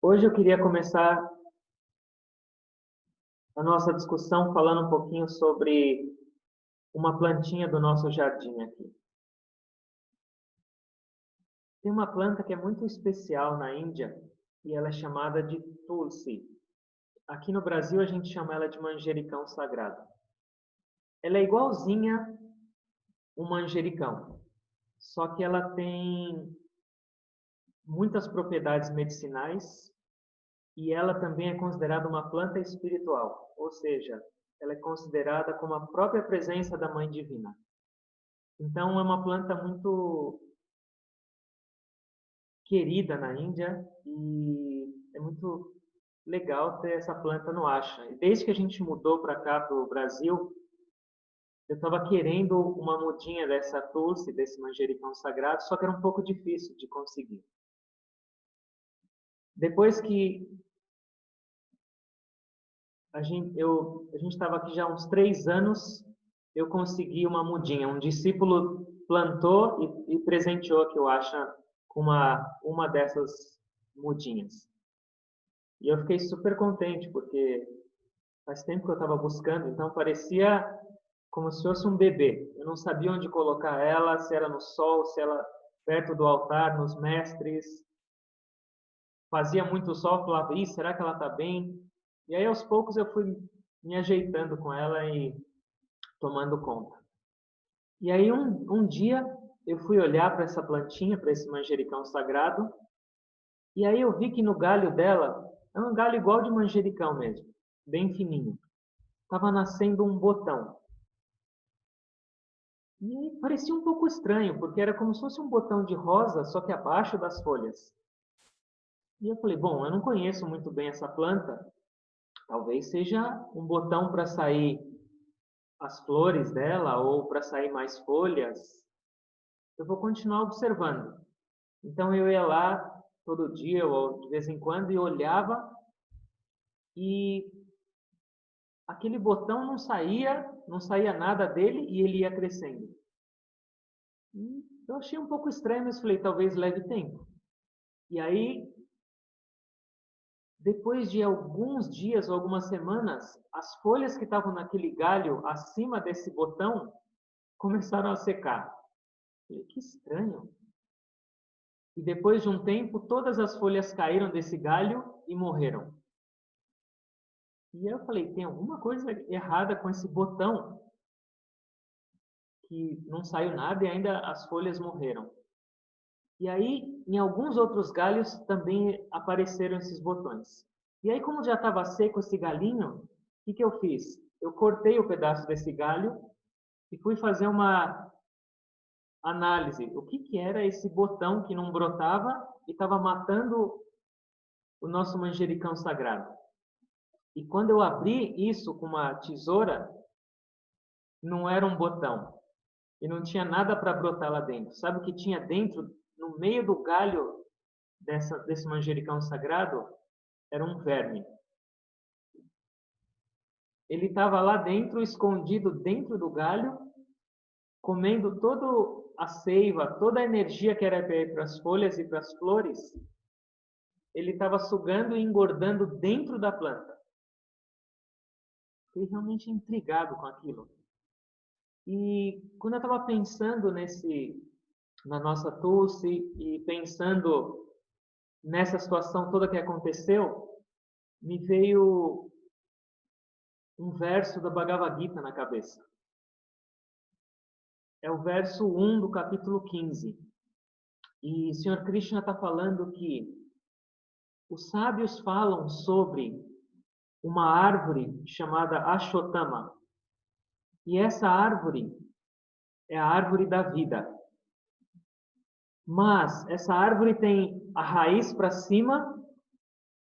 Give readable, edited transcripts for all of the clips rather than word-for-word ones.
Hoje eu queria começar a nossa discussão falando um pouquinho sobre uma plantinha do nosso jardim aqui. Tem uma planta que é muito especial na Índia e ela é chamada de Tulsi. Aqui no Brasil a gente chama ela de manjericão sagrado. Ela é igualzinha um manjericão, só que ela tem muitas propriedades medicinais e ela também é considerada uma planta espiritual, ou seja, ela é considerada como a própria presença da Mãe Divina. Então, é uma planta muito querida na Índia e é muito legal ter essa planta no Asha. E desde que a gente mudou para cá, para o Brasil, eu estava querendo uma mudinha dessa tulsi, desse manjericão sagrado, só que era um pouco difícil de conseguir. Depois que a gente estava aqui já há uns 3 anos, eu consegui uma mudinha. Um discípulo plantou e presenteou aqui o Asha com uma dessas mudinhas. E eu fiquei super contente, porque faz tempo que eu estava buscando, então parecia como se fosse um bebê. Eu não sabia onde colocar ela, se era no sol, se ela perto do altar, nos mestres. Fazia muito sol, eu falava, ih, será que ela está bem? E aí, aos poucos, eu fui me ajeitando com ela e tomando conta. E aí, um dia, eu fui olhar para essa plantinha, para esse manjericão sagrado, e aí eu vi que no galho dela, é um galho igual de manjericão mesmo, bem fininho. Estava nascendo um botão. E parecia um pouco estranho, porque era como se fosse um botão de rosa, só que abaixo das folhas. E eu falei, bom, eu não conheço muito bem essa planta, talvez seja um botão para sair as flores dela ou para sair mais folhas. Eu vou continuar observando. Então eu ia lá todo dia ou de vez em quando e olhava e aquele botão não saía nada dele e ele ia crescendo. E eu achei um pouco estranho, mas falei, talvez leve tempo. E aí, depois de alguns dias ou algumas semanas, as folhas que estavam naquele galho acima desse botão começaram a secar. Falei, que estranho. E depois de um tempo, todas as folhas caíram desse galho e morreram. E eu falei, tem alguma coisa errada com esse botão, que não saiu nada e ainda as folhas morreram. E aí, em alguns outros galhos também apareceram esses botões. E aí, como já estava seco esse galinho, o que eu fiz? Eu cortei o pedaço desse galho e fui fazer uma análise. O que era esse botão que não brotava e estava matando o nosso manjericão sagrado? E quando eu abri isso com uma tesoura, não era um botão. E não tinha nada para brotar lá dentro. Sabe o que tinha dentro, no meio do galho desse manjericão sagrado? Era um verme. Ele estava lá dentro, escondido dentro do galho, comendo toda a seiva, toda a energia que era para as folhas e para as flores. Ele estava sugando e engordando dentro da planta. Fiquei realmente intrigado com aquilo. E quando eu estava pensando na nossa Tulsi e pensando nessa situação toda que aconteceu, me veio um verso da Bhagavad Gita na cabeça. É o verso 1 do capítulo 15. E o Sr. Krishna está falando que os sábios falam sobre uma árvore chamada Ashotama. E essa árvore é a árvore da vida. Mas essa árvore tem a raiz para cima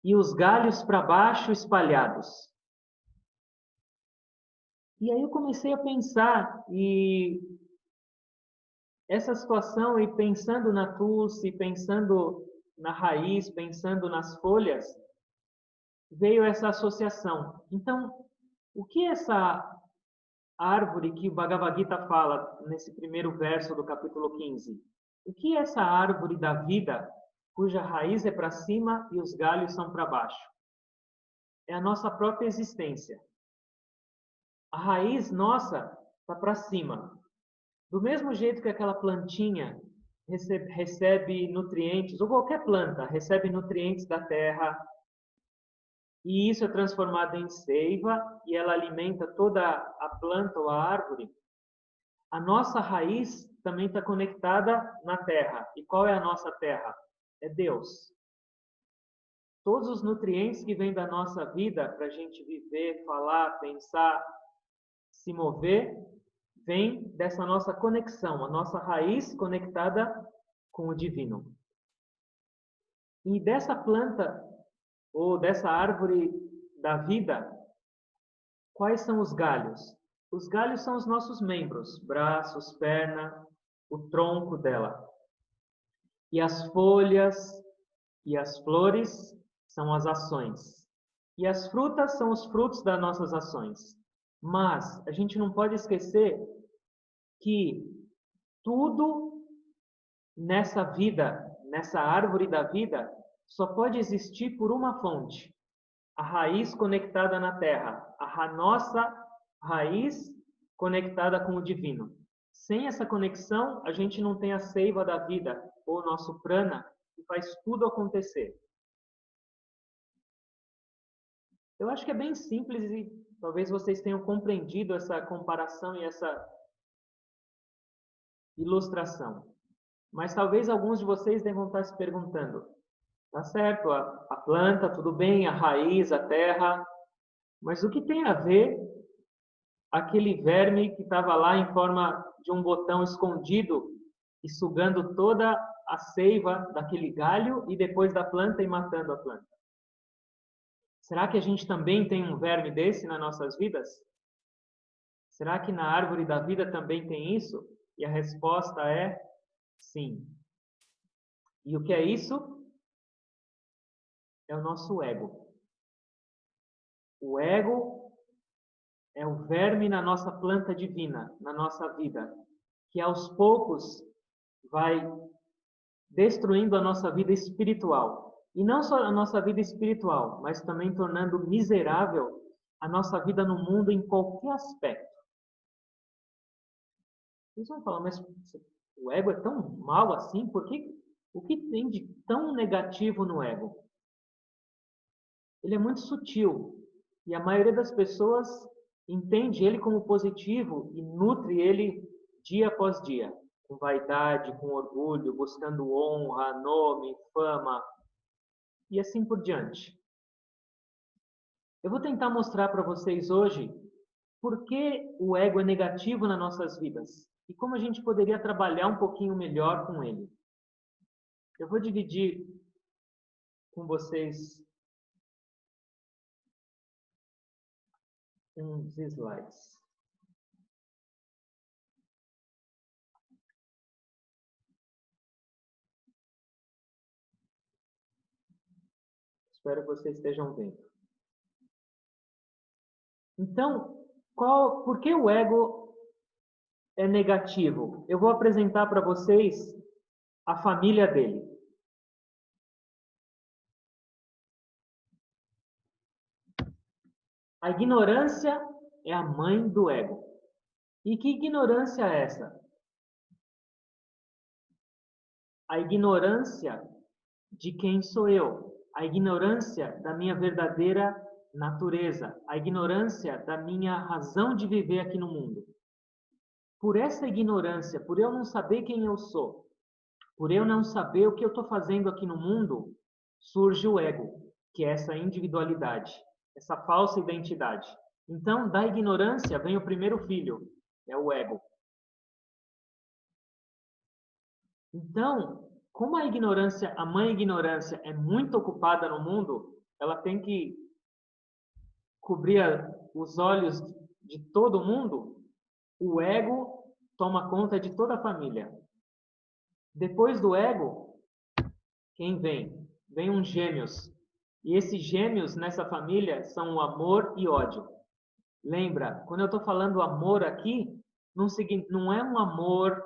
e os galhos para baixo espalhados. E aí eu comecei a pensar e essa situação e pensando na tulsi, pensando na raiz, pensando nas folhas, veio essa associação. Então, o que essa árvore que o Bhagavad Gita fala nesse primeiro verso do capítulo 15? O que essa árvore da vida cuja raiz é para cima e os galhos são para baixo. É a nossa própria existência. A raiz nossa está para cima. Do mesmo jeito que aquela plantinha recebe nutrientes, ou qualquer planta recebe nutrientes da terra, e isso é transformado em seiva, e ela alimenta toda a planta ou a árvore, a nossa raiz também está conectada na terra. E qual é a nossa terra? É Deus. Todos os nutrientes que vêm da nossa vida para a gente viver, falar, pensar, se mover, vem dessa nossa conexão, a nossa raiz conectada com o divino. E dessa planta, ou dessa árvore da vida, quais são os galhos? Os galhos são os nossos membros, braços, perna, o tronco dela. E as folhas e as flores são as ações. E as frutas são os frutos das nossas ações. Mas a gente não pode esquecer que tudo nessa vida, nessa árvore da vida, só pode existir por uma fonte. A raiz conectada na terra. A nossa raiz conectada com o divino. Sem essa conexão, a gente não tem a seiva da vida, ou o nosso prana, que faz tudo acontecer. Eu acho que é bem simples e talvez vocês tenham compreendido essa comparação e essa ilustração. Mas talvez alguns de vocês devam estar se perguntando, tá certo, a planta, tudo bem, a raiz, a terra, mas o que tem a ver aquele verme que estava lá em forma de um botão escondido e sugando toda a seiva daquele galho e depois da planta e matando a planta? Será que a gente também tem um verme desse nas nossas vidas? Será que na árvore da vida também tem isso? E a resposta é sim. E o que é isso? É o nosso ego. O ego é o verme na nossa planta divina, na nossa vida, que aos poucos vai destruindo a nossa vida espiritual. E não só a nossa vida espiritual, mas também tornando miserável a nossa vida no mundo em qualquer aspecto. Vocês vão falar, mas o ego é tão mal assim? O que tem de tão negativo no ego? Ele é muito sutil e a maioria das pessoas entende ele como positivo e nutre ele dia após dia, com vaidade, com orgulho, buscando honra, nome, fama e assim por diante. Eu vou tentar mostrar para vocês hoje por que o ego é negativo nas nossas vidas e como a gente poderia trabalhar um pouquinho melhor com ele. Eu vou dividir com vocês uns slides. Espero que vocês estejam vendo. Então, por que o ego é negativo? Eu vou apresentar para vocês a família dele. A ignorância é a mãe do ego. E que ignorância é essa? A ignorância de quem sou eu. A ignorância da minha verdadeira natureza. A ignorância da minha razão de viver aqui no mundo. Por essa ignorância, por eu não saber quem eu sou, por eu não saber o que eu estou fazendo aqui no mundo, surge o ego, que é essa individualidade, essa falsa identidade. Então, da ignorância vem o primeiro filho, é o ego. Então, como a ignorância, a mãe ignorância é muito ocupada no mundo, ela tem que cobrir os olhos de todo mundo, o ego toma conta de toda a família. Depois do ego, quem vem? Vem uns gêmeos. E esses gêmeos nessa família são o amor e ódio. Lembra, quando eu estou falando amor aqui, não é um amor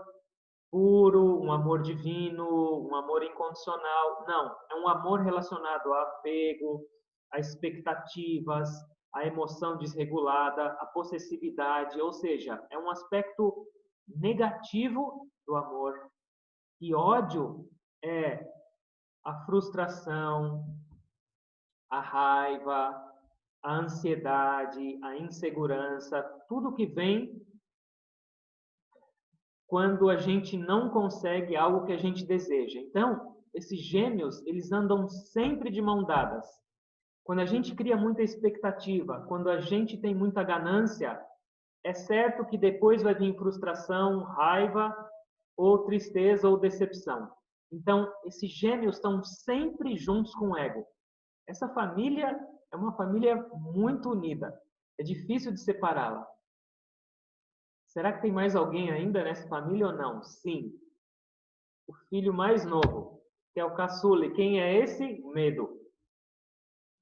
puro, um amor divino, um amor incondicional. Não, é um amor relacionado a apego, a expectativas, a emoção desregulada, a possessividade, ou seja, é um aspecto negativo do amor. E ódio é a frustração, a raiva, a ansiedade, a insegurança, tudo que vem quando a gente não consegue algo que a gente deseja. Então, esses gêmeos, eles andam sempre de mão dadas. Quando a gente cria muita expectativa, quando a gente tem muita ganância, é certo que depois vai vir frustração, raiva, ou tristeza ou decepção. Então, esses gêmeos estão sempre juntos com o ego. Essa família é uma família muito unida. É difícil de separá-la. Será que tem mais alguém ainda nessa família ou não? Sim. O filho mais novo, que é o caçula. E quem é esse? Medo.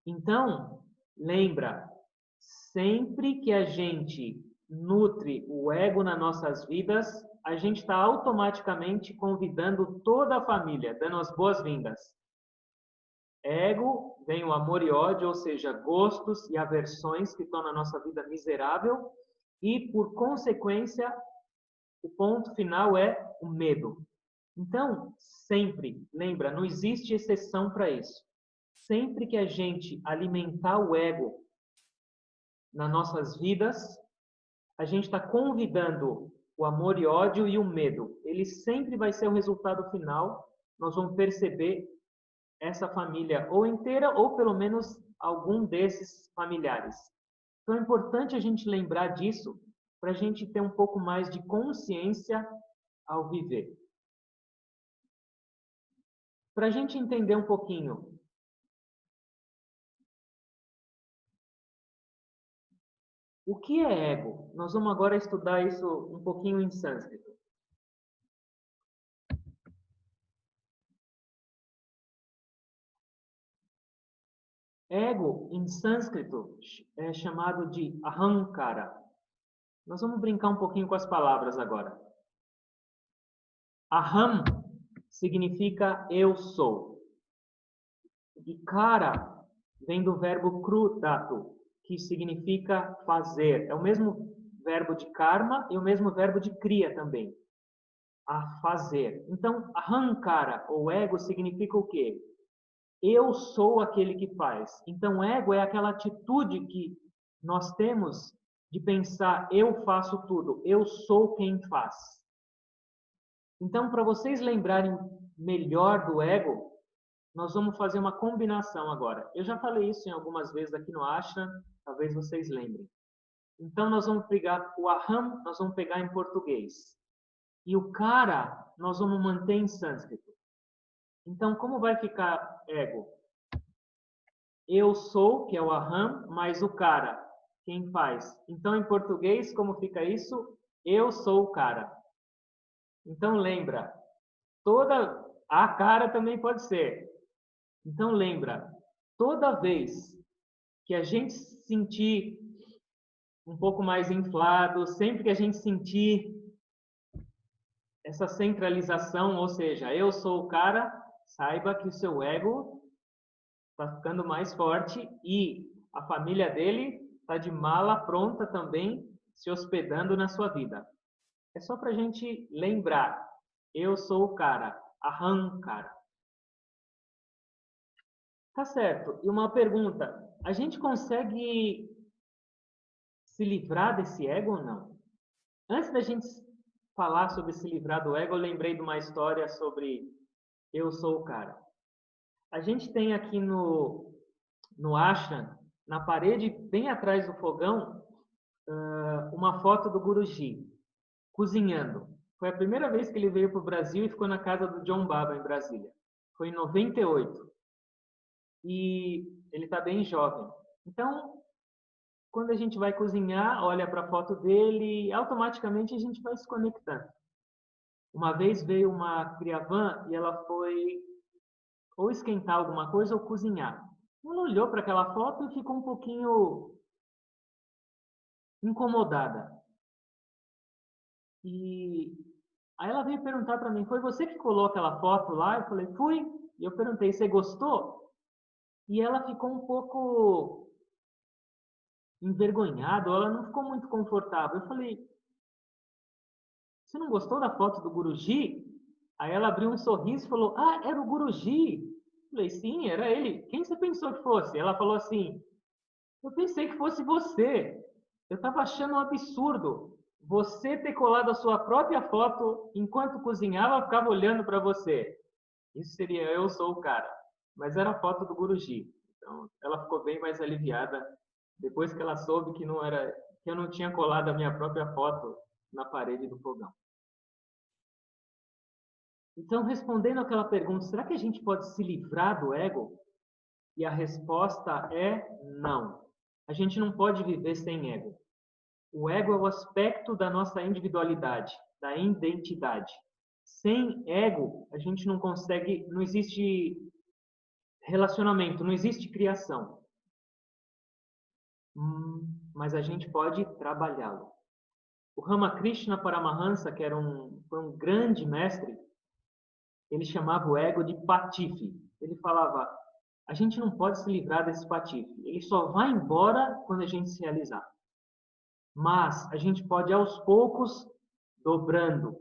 Então, lembra, sempre que a gente nutre o ego nas nossas vidas, a gente está automaticamente convidando toda a família, dando as boas-vindas. Ego vem o amor e ódio, ou seja, gostos e aversões que tornam a nossa vida miserável, e por consequência, o ponto final é o medo. Então, sempre, lembra, não existe exceção para isso. Sempre que a gente alimentar o ego nas nossas vidas, a gente está convidando o amor e ódio e o medo. Ele sempre vai ser o resultado final. Nós vamos perceber essa família ou inteira ou pelo menos algum desses familiares. Então é importante a gente lembrar disso para a gente ter um pouco mais de consciência ao viver. Para a gente entender um pouquinho o que é ego, nós vamos agora estudar isso um pouquinho em sânscrito. Ego, em sânscrito, é chamado de ahankara. Nós vamos brincar um pouquinho com as palavras agora. Aham significa eu sou. E kara vem do verbo krudatu, que significa fazer. É o mesmo verbo de karma e o mesmo verbo de kriya também. A fazer. Então, ahankara, ou ego, significa o quê? Eu sou aquele que faz. Então, ego é aquela atitude que nós temos de pensar, eu faço tudo, eu sou quem faz. Então, para vocês lembrarem melhor do ego, nós vamos fazer uma combinação agora. Eu já falei isso em algumas vezes aqui no Ashram, talvez vocês lembrem. Então, nós vamos pegar o aham, nós vamos pegar em português. E o kara, nós vamos manter em sânscrito. Então, como vai ficar ego? Eu sou, que é o aham, mais o cara, quem faz. Então, em português, como fica isso? Eu sou o cara. Então, lembra, toda a cara também pode ser. Então, lembra, toda vez que a gente se sentir um pouco mais inflado, sempre que a gente sentir essa centralização, ou seja, eu sou o cara, saiba que o seu ego está ficando mais forte e a família dele está de mala pronta também, se hospedando na sua vida. É só para a gente lembrar, eu sou o cara, Ahankara. Tá certo. E uma pergunta, a gente consegue se livrar desse ego ou não? Antes da gente falar sobre se livrar do ego, eu lembrei de uma história sobre eu sou o cara. A gente tem aqui no ashram, na parede bem atrás do fogão, uma foto do Guruji cozinhando. Foi a primeira vez que ele veio para o Brasil e ficou na casa do John Baba em Brasília. Foi em 98. E ele está bem jovem. Então, quando a gente vai cozinhar, olha para a foto dele, automaticamente a gente vai se conectando. Uma vez veio uma criavã e ela foi ou esquentar alguma coisa ou cozinhar. Ela olhou para aquela foto e ficou um pouquinho incomodada. E Aí ela veio perguntar para mim, foi você que colocou aquela foto lá? Eu falei, fui. E eu perguntei, você gostou? E ela ficou um pouco envergonhada, ela não ficou muito confortável. Eu falei, você não gostou da foto do Guruji? Aí ela abriu um sorriso e falou, ah, era o Guruji. Eu falei, sim, era ele. Quem você pensou que fosse? Ela falou assim, eu pensei que fosse você. Eu estava achando um absurdo você ter colado a sua própria foto enquanto cozinhava, ficava olhando para você. Isso seria eu sou o cara. Mas era a foto do Guruji. Então, ela ficou bem mais aliviada depois que ela soube que não era, que eu não tinha colado a minha própria foto na parede do fogão. Então, respondendo aquela pergunta, será que a gente pode se livrar do ego? E a resposta é não. A gente não pode viver sem ego. O ego é o aspecto da nossa individualidade, da identidade. Sem ego, a gente não consegue, não existe relacionamento, não existe criação. Mas a gente pode trabalhá-lo. O Ramakrishna Paramahansa, que foi um grande mestre, ele chamava o ego de patife. Ele falava, a gente não pode se livrar desse patife. Ele só vai embora quando a gente se realizar. Mas a gente pode, aos poucos, dobrando,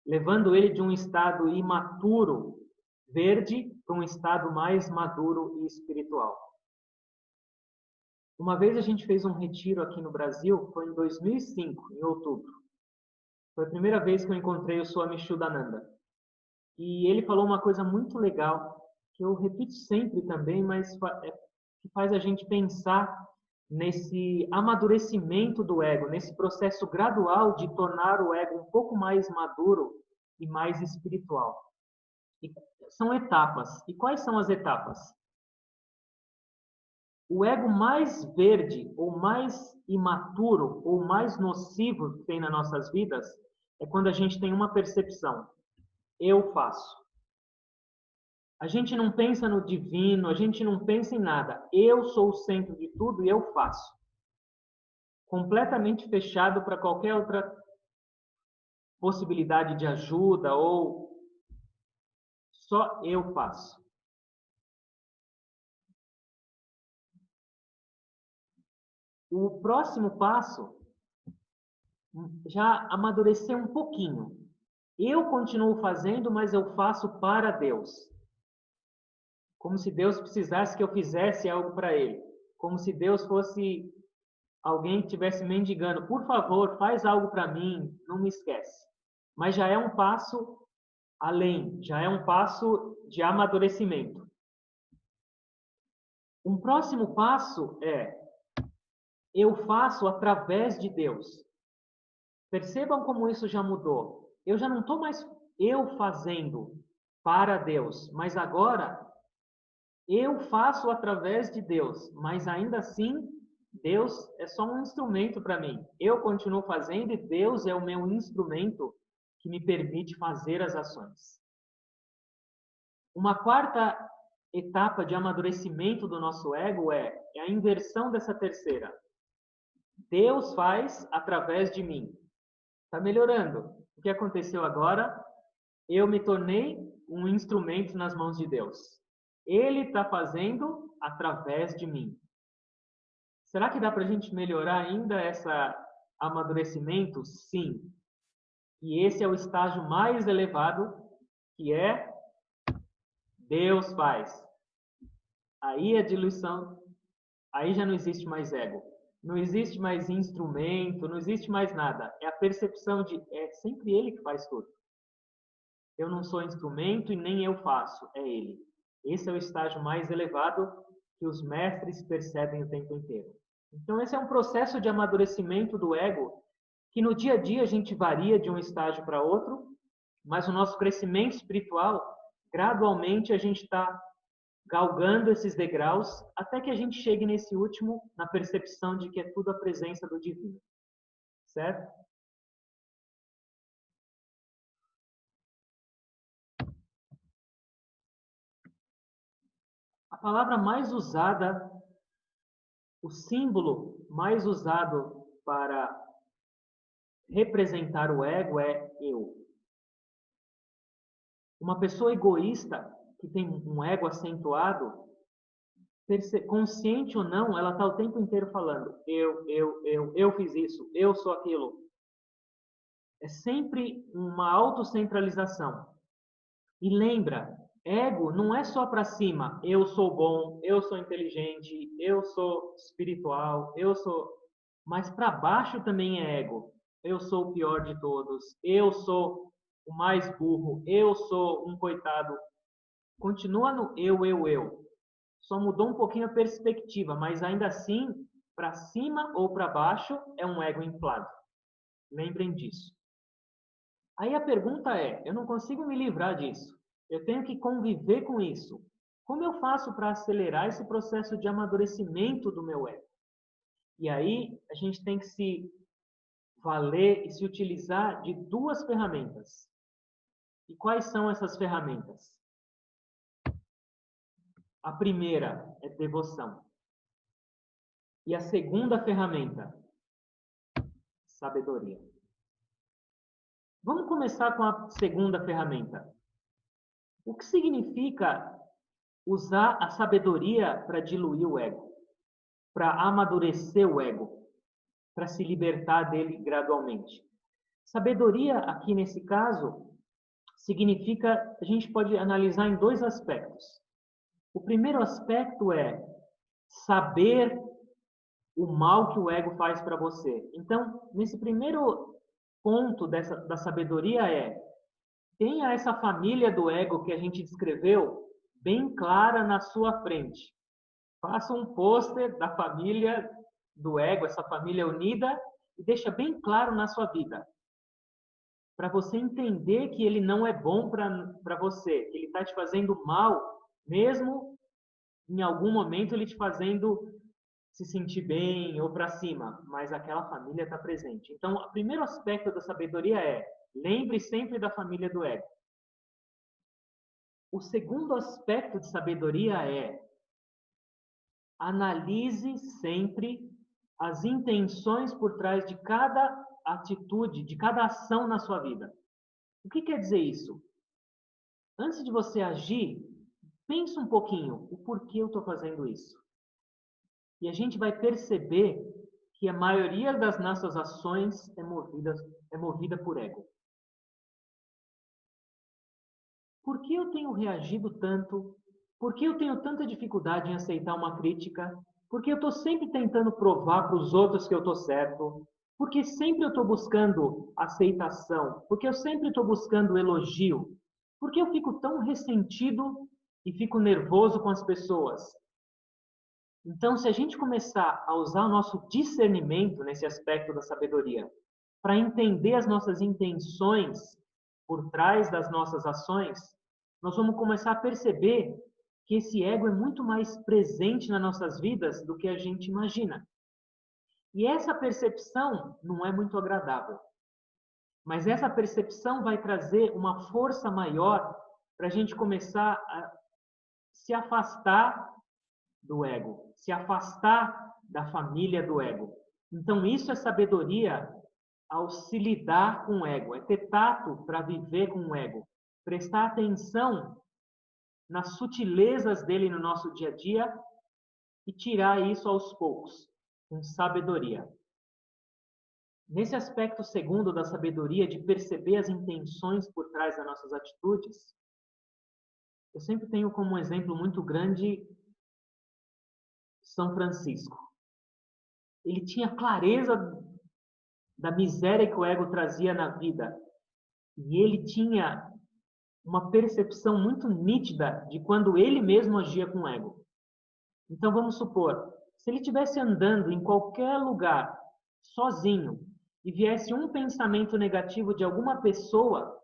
levando ele de um estado imaturo, verde, para um estado mais maduro e espiritual. Uma vez a gente fez um retiro aqui no Brasil, foi em 2005, em outubro. Foi a primeira vez que eu encontrei o Swami Shuddhananda. E ele falou uma coisa muito legal, que eu repito sempre também, mas que faz a gente pensar nesse amadurecimento do ego, nesse processo gradual de tornar o ego um pouco mais maduro e mais espiritual. E são etapas. E quais são as etapas? O ego mais verde, ou mais imaturo, ou mais nocivo que tem nas nossas vidas, é quando a gente tem uma percepção. Eu faço. A gente não pensa no divino, a gente não pensa em nada. Eu sou o centro de tudo e eu faço. Completamente fechado para qualquer outra possibilidade de ajuda ou só eu faço. O próximo passo já amadurecer um pouquinho. Eu continuo fazendo, mas eu faço para Deus. Como se Deus precisasse que eu fizesse algo para Ele. Como se Deus fosse alguém que estivesse mendigando. Por favor, faz algo para mim, não me esquece. Mas já é um passo além, já é um passo de amadurecimento. Um próximo passo é eu faço através de Deus. Percebam como isso já mudou. Eu já não estou mais eu fazendo para Deus, mas agora eu faço através de Deus, mas ainda assim Deus é só um instrumento para mim. Eu continuo fazendo e Deus é o meu instrumento que me permite fazer as ações. Uma quarta etapa de amadurecimento do nosso ego é a inversão dessa terceira. Deus faz através de mim. Está melhorando. O que aconteceu agora? Eu me tornei um instrumento nas mãos de Deus. Ele está fazendo através de mim. Será que dá para a gente melhorar ainda esse amadurecimento? Sim. E esse é o estágio mais elevado, que é Deus faz. Aí a diluição, aí já não existe mais ego. Não existe mais instrumento, não existe mais nada. É a percepção de é sempre Ele que faz tudo. Eu não sou instrumento e nem eu faço, é Ele. Esse é o estágio mais elevado que os mestres percebem o tempo inteiro. Então, esse é um processo de amadurecimento do ego que no dia a dia a gente varia de um estágio para outro, mas o nosso crescimento espiritual, gradualmente a gente está galgando esses degraus até que a gente chegue nesse último, na percepção de que é tudo a presença do divino. Certo? A palavra mais usada, o símbolo mais usado para representar o ego é eu. Uma pessoa egoísta, que tem um ego acentuado, consciente ou não, ela está o tempo inteiro falando: eu fiz isso, eu sou aquilo. É sempre uma autocentralização. E lembra, ego não é só para cima. Eu sou bom, eu sou inteligente, eu sou espiritual, eu sou. Mas para baixo também é ego. Eu sou o pior de todos, eu sou o mais burro, eu sou um coitado. Continua no eu. Só mudou um pouquinho a perspectiva, mas ainda assim, para cima ou para baixo é um ego inflado. Lembrem disso. Aí a pergunta é: eu não consigo me livrar disso. Eu tenho que conviver com isso. Como eu faço para acelerar esse processo de amadurecimento do meu ego? E aí a gente tem que se valer e se utilizar de duas ferramentas. E quais são essas ferramentas? A primeira é devoção. E a segunda ferramenta, sabedoria. Vamos começar com a segunda ferramenta. O que significa usar a sabedoria para diluir o ego, para amadurecer o ego, para se libertar dele gradualmente? Sabedoria, aqui nesse caso, significa, a gente pode analisar em dois aspectos. O primeiro aspecto é saber o mal que o ego faz para você. Então, nesse primeiro ponto da sabedoria tenha essa família do ego que a gente descreveu bem clara na sua frente. Faça um pôster da família do ego, essa família unida, e deixa bem claro na sua vida. Para você entender que ele não é bom para você, que ele está te fazendo mal, mesmo em algum momento ele te fazendo se sentir bem ou para cima, mas aquela família está presente. Então, o primeiro aspecto da sabedoria é: lembre sempre da família do ego. O segundo aspecto de sabedoria é: analise sempre as intenções por trás de cada atitude, de cada ação na sua vida. O que quer dizer isso? Antes de você agir, pense um pouquinho o porquê eu estou fazendo isso. E a gente vai perceber que a maioria das nossas ações é movida por ego. Por que eu tenho reagido tanto? Por que eu tenho tanta dificuldade em aceitar uma crítica? Por que eu estou sempre tentando provar para os outros que eu estou certo? Por que sempre eu estou buscando aceitação? Por que eu sempre estou buscando elogio? Por que eu fico tão ressentido e fico nervoso com as pessoas? Então, se a gente começar a usar o nosso discernimento nesse aspecto da sabedoria, para entender as nossas intenções por trás das nossas ações, nós vamos começar a perceber que esse ego é muito mais presente nas nossas vidas do que a gente imagina. E essa percepção não é muito agradável. Mas essa percepção vai trazer uma força maior para a gente começar a se afastar do ego, se afastar da família do ego. Então, isso é sabedoria ao se lidar com o ego, é ter tato para viver com o ego, prestar atenção nas sutilezas dele no nosso dia a dia e tirar isso aos poucos, com sabedoria. Nesse aspecto segundo da sabedoria, de perceber as intenções por trás das nossas atitudes, eu sempre tenho como um exemplo muito grande São Francisco. Ele tinha clareza da miséria que o ego trazia na vida. E ele tinha uma percepção muito nítida de quando ele mesmo agia com o ego. Então vamos supor, se ele estivesse andando em qualquer lugar, sozinho, e viesse um pensamento negativo de alguma pessoa,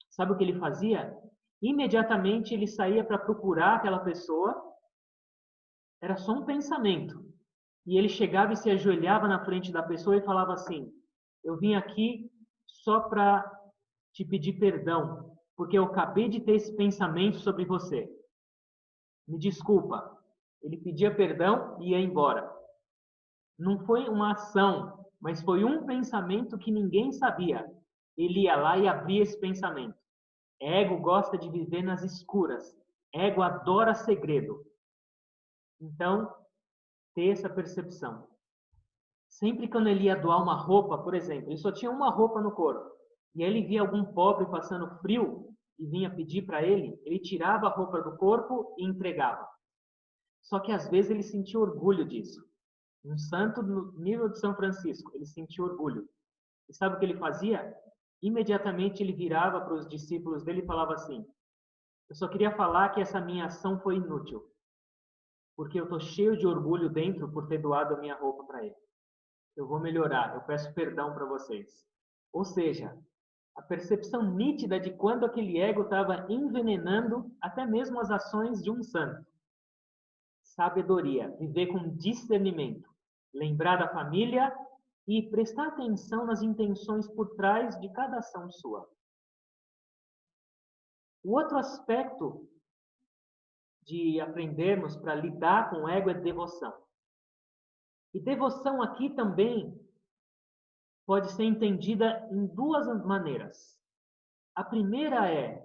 sabe o que ele fazia? Imediatamente ele saía para procurar aquela pessoa, era só um pensamento. E ele chegava e se ajoelhava na frente da pessoa e falava assim: eu vim aqui só para te pedir perdão, porque eu acabei de ter esse pensamento sobre você. Me desculpa. Ele pedia perdão e ia embora. Não foi uma ação, mas foi um pensamento que ninguém sabia. Ele ia lá e abria esse pensamento. Ego gosta de viver nas escuras. Ego adora segredo. Então, ter essa percepção. Sempre quando ele ia doar uma roupa, por exemplo, ele só tinha uma roupa no corpo, e aí ele via algum pobre passando frio e vinha pedir para ele tirava a roupa do corpo e entregava. Só que às vezes ele sentia orgulho disso. Um santo no nível de São Francisco, ele sentia orgulho. E sabe o que ele fazia? Imediatamente ele virava para os discípulos dele e falava assim: eu só queria falar que essa minha ação foi inútil, porque eu estou cheio de orgulho dentro por ter doado a minha roupa para ele. Eu vou melhorar, eu peço perdão para vocês. Ou seja, a percepção nítida de quando aquele ego estava envenenando até mesmo as ações de um santo. Sabedoria, viver com discernimento, lembrar da família e prestar atenção nas intenções por trás de cada ação sua. O outro aspecto de aprendermos para lidar com o ego é devoção. E devoção aqui também pode ser entendida em duas maneiras. A primeira é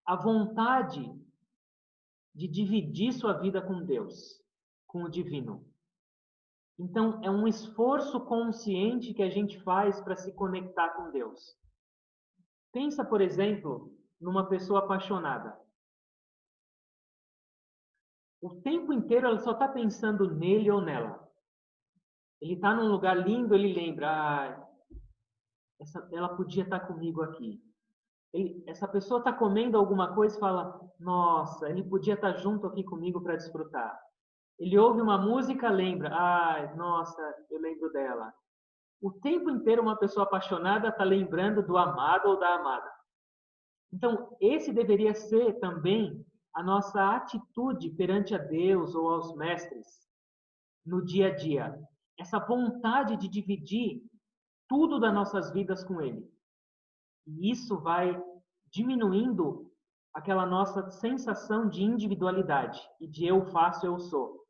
a vontade de dividir sua vida com Deus, com o divino. Então, é um esforço consciente que a gente faz para se conectar com Deus. Pensa, por exemplo, numa pessoa apaixonada. O tempo inteiro ela só está pensando nele ou nela. Ele está num lugar lindo, ele lembra, ela podia estar comigo aqui. Essa pessoa está comendo alguma coisa e fala, nossa, ele podia estar junto aqui comigo para desfrutar. Ele ouve uma música, lembra, nossa, eu lembro dela. O tempo inteiro uma pessoa apaixonada está lembrando do amado ou da amada. Então, esse deveria ser também a nossa atitude perante a Deus ou aos mestres no dia a dia. Essa vontade de dividir tudo das nossas vidas com Ele. E isso vai diminuindo aquela nossa sensação de individualidade e de eu faço, eu sou.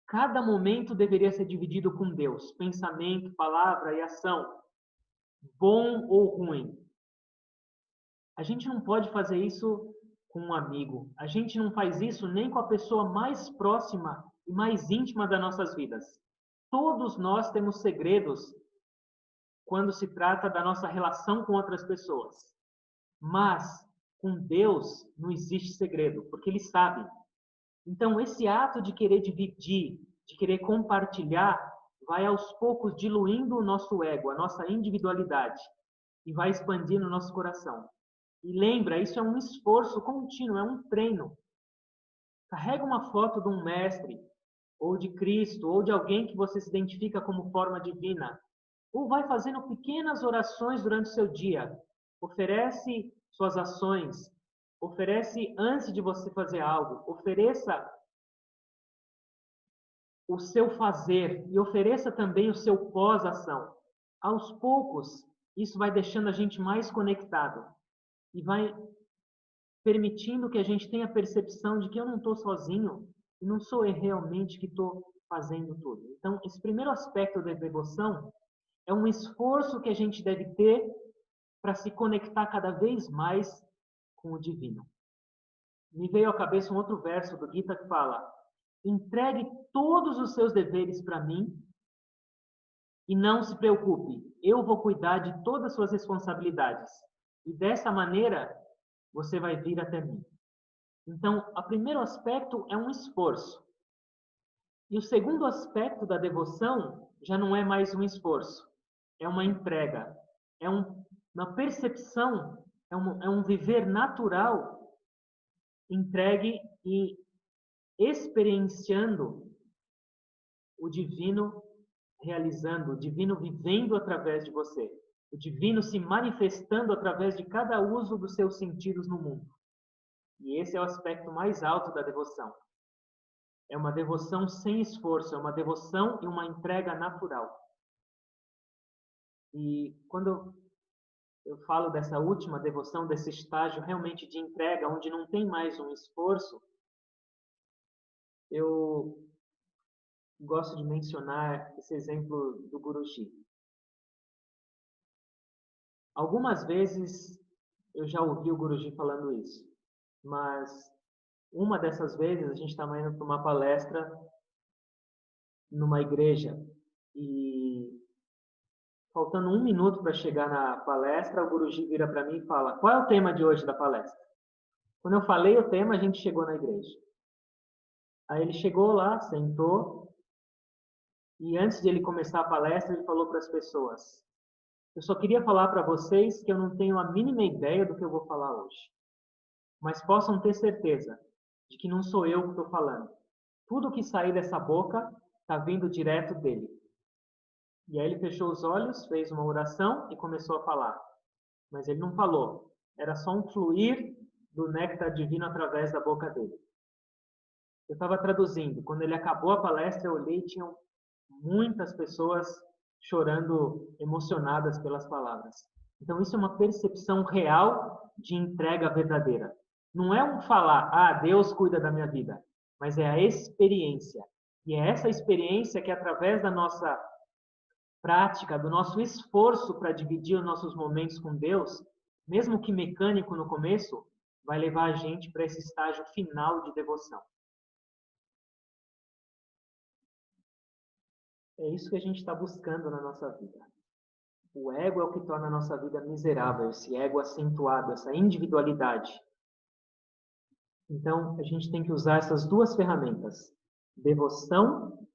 Cada momento deveria ser dividido com Deus, pensamento, palavra e ação, bom ou ruim. A gente não pode fazer isso com um amigo. A gente não faz isso nem com a pessoa mais próxima e mais íntima das nossas vidas. Todos nós temos segredos quando se trata da nossa relação com outras pessoas. Mas com Deus não existe segredo, porque Ele sabe. Então, esse ato de querer dividir, de querer compartilhar, vai aos poucos diluindo o nosso ego, a nossa individualidade, e vai expandindo o nosso coração. E lembra, isso é um esforço contínuo, é um treino. Carrega uma foto de um mestre, ou de Cristo, ou de alguém que você se identifica como forma divina. Ou vai fazendo pequenas orações durante o seu dia. Oferece suas ações. Oferece antes de você fazer algo. Ofereça o seu fazer e ofereça também o seu pós-ação. Aos poucos, isso vai deixando a gente mais conectado e vai permitindo que a gente tenha a percepção de que eu não estou sozinho e não sou eu realmente que estou fazendo tudo. Então, esse primeiro aspecto da devoção é um esforço que a gente deve ter para se conectar cada vez mais com o divino. Me veio à cabeça um outro verso do Gita que fala: entregue todos os seus deveres para mim e não se preocupe, eu vou cuidar de todas as suas responsabilidades. E dessa maneira, você vai vir até mim. Então, o primeiro aspecto é um esforço. E o segundo aspecto da devoção já não é mais um esforço, é uma entrega, é uma percepção, é um viver natural, entregue e experienciando o divino realizando, o divino vivendo através de você, o divino se manifestando através de cada uso dos seus sentidos no mundo. E esse é o aspecto mais alto da devoção. É uma devoção sem esforço, é uma devoção e uma entrega natural. E quando eu falo dessa última devoção, desse estágio realmente de entrega, onde não tem mais um esforço, eu gosto de mencionar esse exemplo do Guruji. Algumas vezes eu já ouvi o Guruji falando isso, mas uma dessas vezes a gente estava indo para uma palestra numa igreja e faltando 1 minuto para chegar na palestra, o Guruji vira para mim e fala: qual é o tema de hoje da palestra? Quando eu falei o tema, a gente chegou na igreja. Aí ele chegou lá, sentou, e antes de ele começar a palestra, ele falou para as pessoas: eu só queria falar para vocês que eu não tenho a mínima ideia do que eu vou falar hoje, mas possam ter certeza de que não sou eu que estou falando. Tudo que sair dessa boca está vindo direto dele. E aí ele fechou os olhos, fez uma oração e começou a falar. Mas ele não falou. Era só um fluir do néctar divino através da boca dele. Eu estava traduzindo. Quando ele acabou a palestra, eu olhei e tinham muitas pessoas chorando, emocionadas pelas palavras. Então, isso é uma percepção real de entrega verdadeira. Não é um falar, ah, Deus cuida da minha vida, mas é a experiência. E é essa experiência que, através da nossa prática, do nosso esforço para dividir os nossos momentos com Deus, mesmo que mecânico no começo, vai levar a gente para esse estágio final de devoção. É isso que a gente está buscando na nossa vida. O ego é o que torna a nossa vida miserável, esse ego acentuado, essa individualidade. Então, a gente tem que usar essas duas ferramentas, devoção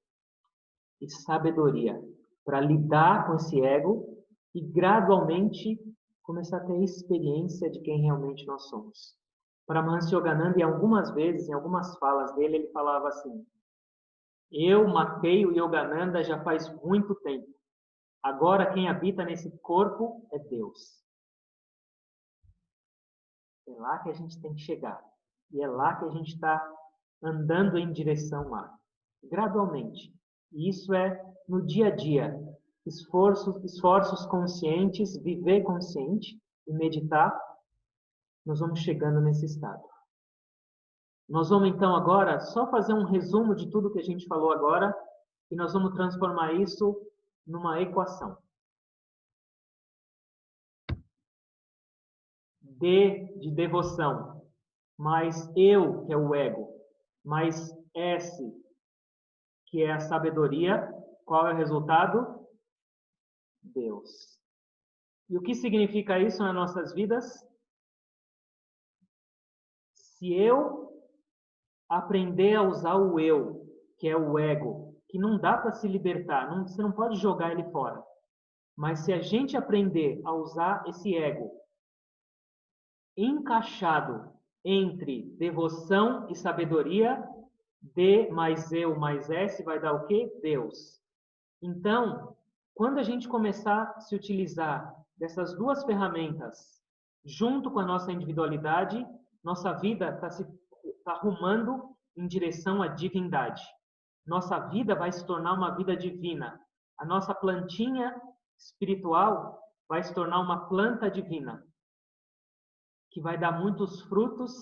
e sabedoria, para lidar com esse ego e gradualmente começar a ter experiência de quem realmente nós somos. Paramahansa Yogananda, em algumas vezes, em algumas falas dele, ele falava assim: eu matei o Yogananda já faz muito tempo. Agora quem habita nesse corpo é Deus. É lá que a gente tem que chegar. E é lá que a gente está andando em direção lá, gradualmente. E isso é no dia a dia. Esforços conscientes, viver consciente e meditar, nós vamos chegando nesse estado. Nós vamos então agora só fazer um resumo de tudo que a gente falou agora e nós vamos transformar isso numa equação. D de devoção, mais eu, que é o ego, mais S, que é a sabedoria. Qual é o resultado? Deus. E o que significa isso nas nossas vidas? Se eu aprender a usar o eu, que é o ego, que não dá para se libertar, você não pode jogar ele fora. Mas se a gente aprender a usar esse ego encaixado entre devoção e sabedoria, D mais eu mais S vai dar o quê? Deus. Então, quando a gente começar a se utilizar dessas duas ferramentas junto com a nossa individualidade, nossa vida está rumando em direção à divindade. Nossa vida vai se tornar uma vida divina. A nossa plantinha espiritual vai se tornar uma planta divina, que vai dar muitos frutos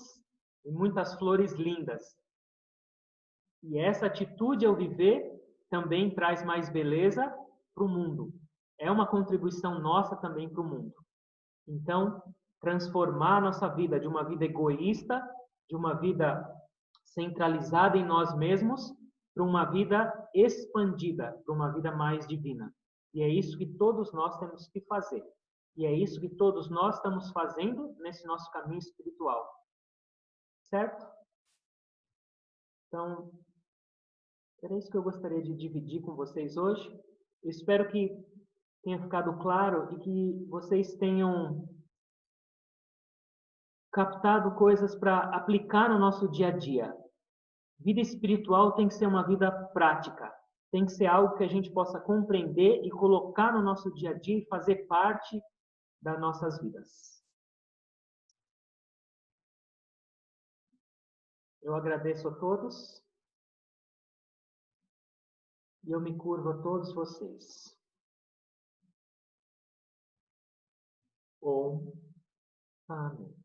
e muitas flores lindas. E essa atitude ao viver também traz mais beleza para o mundo. É uma contribuição nossa também para o mundo. Então, transformar a nossa vida de uma vida egoísta, de uma vida centralizada em nós mesmos, para uma vida expandida, para uma vida mais divina. E é isso que todos nós temos que fazer. E é isso que todos nós estamos fazendo nesse nosso caminho espiritual. Certo? Então, era isso que eu gostaria de dividir com vocês hoje. Eu espero que tenha ficado claro e que vocês tenham captado coisas para aplicar no nosso dia a dia. Vida espiritual tem que ser uma vida prática. Tem que ser algo que a gente possa compreender e colocar no nosso dia a dia e fazer parte das nossas vidas. Eu agradeço a todos e eu me curvo a todos vocês. Om. Amém.